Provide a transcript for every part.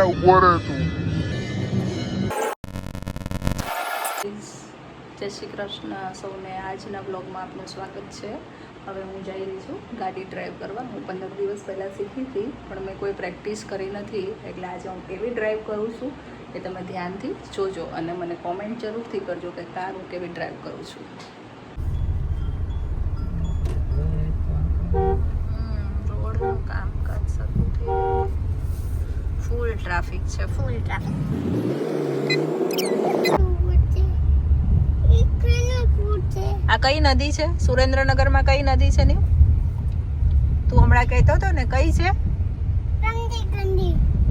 ઉભો રહે તું. જય શ્રી કૃષ્ણ સૌને. આજના બ્લોગમાં આપનું સ્વાગત છે. હવે હું જઈ રહી છું ગાડી ડ્રાઈવ કરવા. હું 15 દિવસ પહેલાં શીખી હતી, પણ મેં કોઈ પ્રેક્ટિસ કરી નથી, એટલે આજે હું એવી ડ્રાઈવ કરું છું કે તમે ધ્યાનથી જોજો અને મને કોમેન્ટ જરૂરથી કરજો કે કાર હું કેવી ડ્રાઈવ કરું છું. રોડનું કામકાજ શરૂ થયું. ફૂલ ટ્રાફિક છે, ફૂલ ટ્રાફિક. આ કઈ નદી છે? સુરેન્દ્રનગરમાં કઈ નદી છે? ને તું હમણાં કહેતો હતો ને, કઈ છે?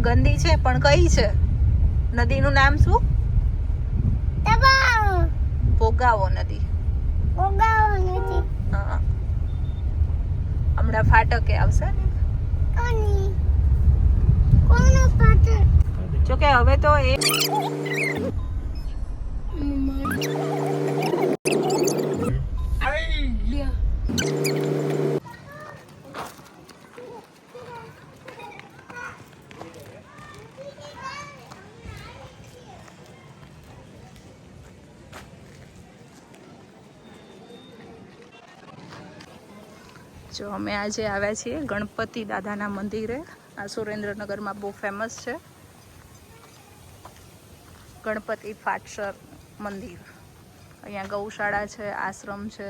ગંદી છે, પણ કઈ છે નદીનું નામ? શું? ભોગાવો નદી. હા, હમણાં ફાટકે આવશે ને. જોકે હવે તો એ જો અમે આજે આવ્યા છીએ ગણપતિ દાદાના મંદિરે. આ સુરેન્દ્રનગરમાં બહુ ફેમસ છે ગણપતિ ફાટસર મંદિર. અહીંયા ગૌશાળા છે, આશ્રમ છે.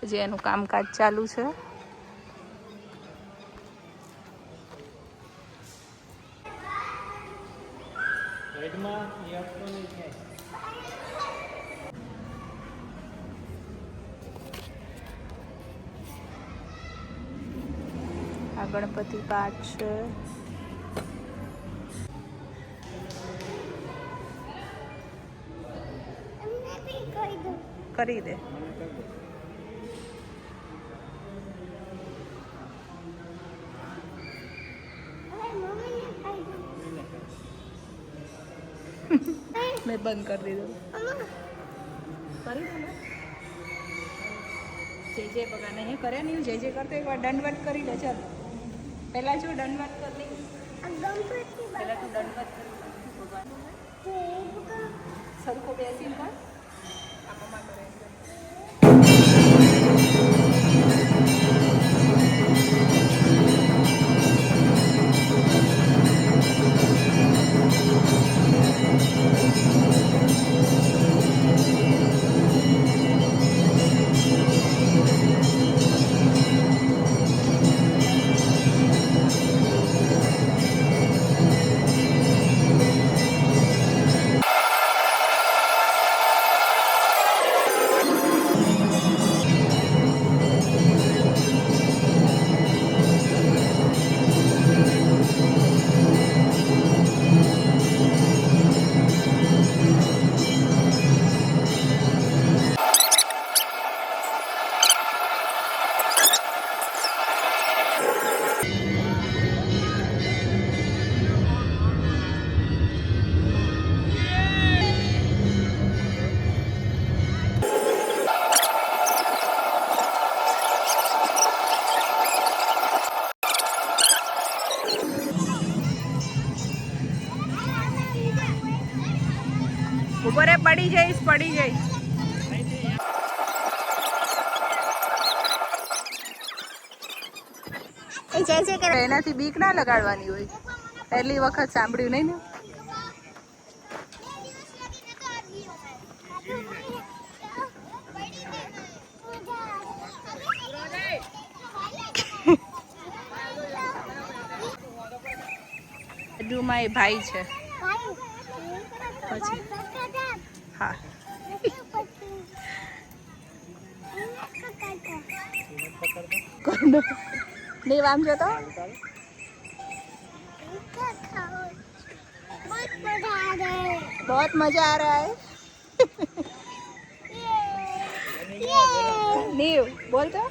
જે એનું કામકાજ ચાલુ છે. આ ગણપતિ પાઠ છે. કરી દે. મેં બંધ કરી દીધું. કરી દો. જે બગા નહીં કરે નહીં, જે કરતો એક વાર દંડવત કરી દે. ચાલ પહેલા જો દંડવત કરી લે. પહેલા તું દંડવત કરી ભગવાન સરખો બેસીને કર. આપવામાં કરે છે. ઉપર પડી જઈશ. એનાથી બીક ના લગાડવાની હોય. પહેલી વખત સાંભળ્યું નહીં ને. બાજુમાં એ ભાઈ છે. પછી હા, नहीं आम जो तो बहुत मजा आ रहा है. नीव बोल तो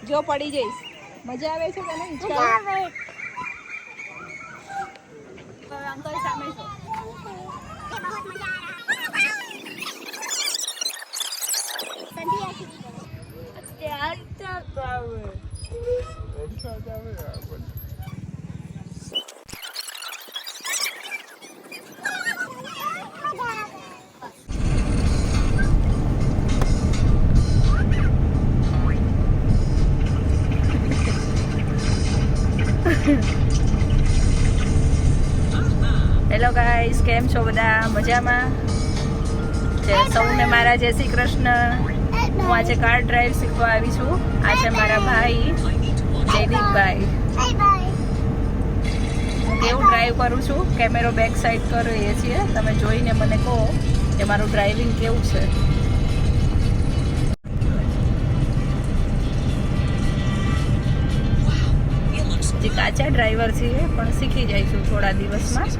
जो पड़ी जईस. मजा आवे छे के नहीं? अंकल सामे छो. હેલો ગાઈસ, કેમ છો બધા? મજામાં? સૌને મારા જય શ્રી કૃષ્ણ. હું આજે કાર ડ્રાઈવ શીખવા આવી છું. આ છે મારા ભાઈ જયદીપભાઈ. હું કેવું ડ્રાઈવ કરું છું, કેમેરો બેક સાઈડ કરીએ છીએ. તમે જોઈને મને કહો કે મારું ડ્રાઇવિંગ કેવું છે. જે કાચા ડ્રાઈવર છીએ પણ શીખી જઈશું થોડા દિવસમાં.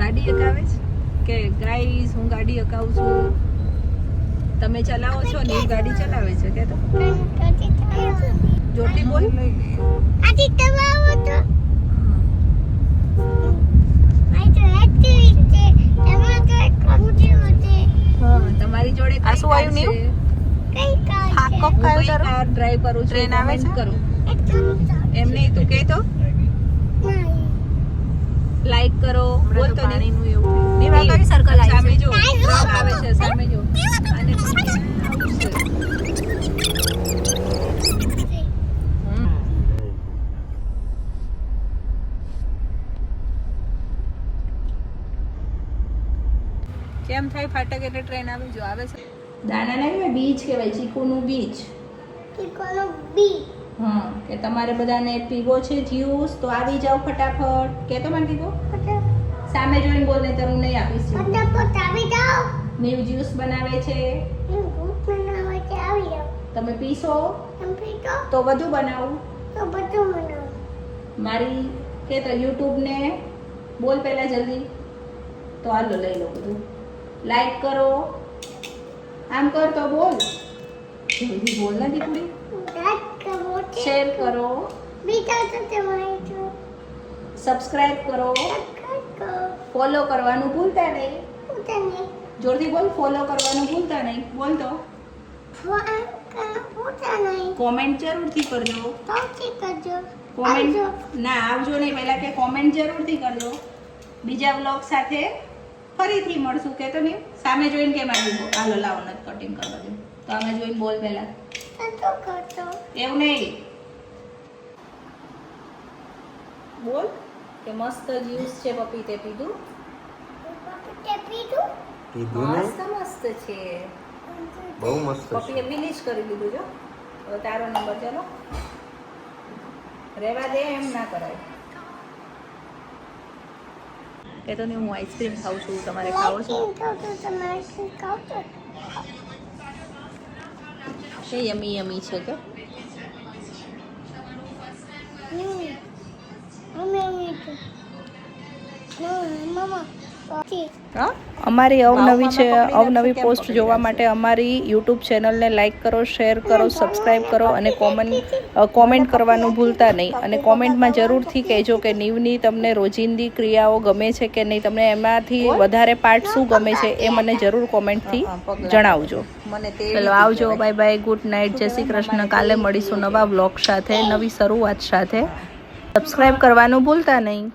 ગાડી અકાવે છે કે ગાઈસ, હું ગાડી અકાવું છું. તમે ચલાવો છો ને? ગાડી ચલાવે છે કે તો જોરથી બોલ. આજે તમારો તો તમારી જોડે આ શું આવ્યું ન્યુ? કાર ડ્રાઈવ કરું છું. ટ્રેન આવે છે કરું એમ નહીં. તું કે તો લાઈક કરો. બોલ તો પાણીનું એવું દીવા કઈ સર્કલ આવી સામે જો ટ્રક આવે છે, સામે જો. અને કેમ થાય ફાટક એટલે ટ્રેન આવે જો આવે છે. દાણા નહીં, બીજ કહેવાય, ચીકુનું બીજ. ચીકુનું બીજ. હા, કે તમારે બધાને પીવો છે જ્યુસ તો આવી જાઓ ફટાફટ. કે તો મને કીધું સામે જોઈને બોલ, નહીં તો હું નહીં આપીશ. ફટાફટ આવી જાઓ. ન્યુ જ્યુસ બનાવે છે. તમે પીશો તો વધુ બનાવું. મારી કે તો યુટ્યુબ ને બોલ પહેલા જલ્દી. તો હાલો લઈ લો બધું. લાઈક કરો. આમ કર તો બોલ. જલ્દી બોલ ના દીકરી. શેર કરો. સબસ્ક્રાઇબ કરો. ફોલો કરવાનું ભૂલતા નહીં. જોરથી બોલ. ફોલો કરવાનું ભૂલતા નહીં. બોલ તો. કોમેન્ટ જરૂરથી કરજો. કોમેન્ટ ના આવજો નહીં, પહેલા કે કોમેન્ટ જરૂરથી કરજો. બીજા વ્લોગ સાથે ફરીથી મળશું. કે તો નહીં સામે જોઈને કેમ આવી બોલ. હાલો લાવો નથી કટિંગ કરવા દે તો આમે જોઈને બોલ પહેલા. એવું નહીં બોલ કે મસ્ત જ્યુસ છે પપીતે પીધું. મસ્ત મસ્ત છે, બહુ મસ્ત છે. પપીએ ફિનિશ કરી દીધું. જો હવે તારો નંબર. ચાલો રહેવા દે, એમ ના કરાય. કે તો નહીં હું આઈસ્ક્રીમ ખાઉં છું. તમારે ખાવો છો? છે યમી યમી છે કે અમારી અવનવી પોસ્ટ જોવા માટે અમારી યુટ્યુબ ચેનલને લાઈક કરો, શેર કરો, સબસ્ક્રાઈબ કરો અને કોમેન્ટ કરવાનું ભૂલતા નહીં. અને કોમેન્ટમાં જરૂરથી કહેજો કે નીવની તમને રોજિંદી ક્રિયાઓ ગમે છે કે નહીં, તમને એમાંથી વધારે પાર્ટ શું ગમે છે એ મને જરૂર કોમેન્ટથી જણાવજો. ચલો આવજો, બાય બાય, ગુડ નાઇટ, જય શ્રી કૃષ્ણ. કાલે મળીશું નવા બ્લોગ સાથે, નવી શરૂઆત સાથે. સબસ્ક્રાઈબ કરવાનું ભૂલતા નહીં.